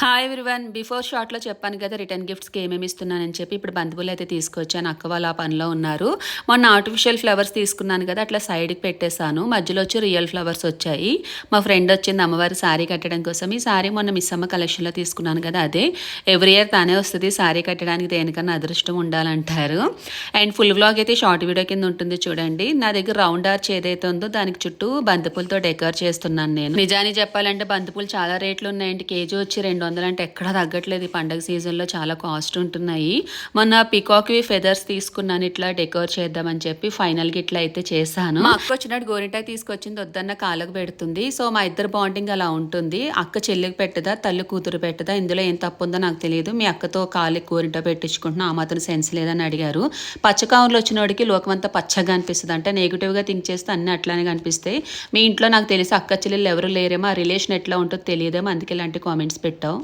Hi everyone. Before షార్ట్లో చెప్పాను కదా రిటర్న్ గిఫ్ట్స్కి ఏమేమి ఇస్తున్నానని చెప్పి. ఇప్పుడు బంతిపూలు అయితే తీసుకొచ్చాను. అక్క వాళ్ళు ఆ పనిలో ఉన్నారు. మొన్న ఆర్టిఫిషియల్ ఫ్లవర్స్ తీసుకున్నాను కదా, అట్లా సైడ్కి పెట్టేశాను. మధ్యలో వచ్చి రియల్ ఫ్లవర్స్ వచ్చాయి. మా ఫ్రెండ్ వచ్చింది అమ్మవారి శారీ కట్టడం కోసం. ఈ శారీ మొన్న మిస్ అమ్మ కలెక్షన్లో తీసుకున్నాను కదా, అదే ఎవ్రీ ఇయర్ తానే వస్తుంది. శారీ కట్టడానికి దేనికన్నా అదృష్టం ఉండాలంటారు. అండ్ ఫుల్ వ్లాగ్ అయితే షార్ట్ వీడియో కింద ఉంటుంది చూడండి. నా దగ్గర రౌండ్ ఆర్చ్ ఏదైతే ఉందో దానికి చుట్టూ బంతిపూలతో డెకర్ చేస్తున్నాను నేను. నిజాన్ని చెప్పాలంటే బంతిపూలు చాలా రేట్లు ఉన్నాయండి. కేజీ వచ్చి 200 అంటే ఎక్కడ తగ్గట్లేదు. ఈ పండగ సీజన్లో చాలా కాస్ట్ ఉంటున్నాయి. మొన్న పికాక్వి ఫెదర్స్ తీసుకున్నాను ఇట్లా డెకోర్ చేద్దామని చెప్పి. ఫైనల్గా ఇట్లా అయితే చేశాను. మా అక్క వచ్చినట్టు గోరింటాకు తీసుకొచ్చింది, వద్దన్న కాళ్ళకు పెడుతుంది. సో మా ఇద్దరు బాండింగ్ అలా ఉంటుంది. అక్క చెల్లికి పెట్టదా, తల్లి కూతురు పెట్టదా, ఇందులో ఏం తప్పు ఉందో నాకు తెలియదు. మీ అక్కతో కాళ్ళకి గోరింటా పెట్టించుకుంటున్నా, ఆ మాత్రం సెన్స్ లేదని అడిగారు. పచ్చకావులు వచ్చిన వాడికి లోకమంతా పచ్చగా అనిపిస్తుంది. అంటే నెగిటివ్గా థింక్ చేస్తే అన్నీ అట్లానే కనిపిస్తాయి. మీ ఇంట్లో నాకు తెలిసి అక్క చెల్లెళ్ళు ఎవరు లేరేమో, ఆ రిలేషన్ ఎట్లా ఉంటుందో తెలియదేమో, అందుకే ఇలాంటి కామెంట్స్ పెట్టావు.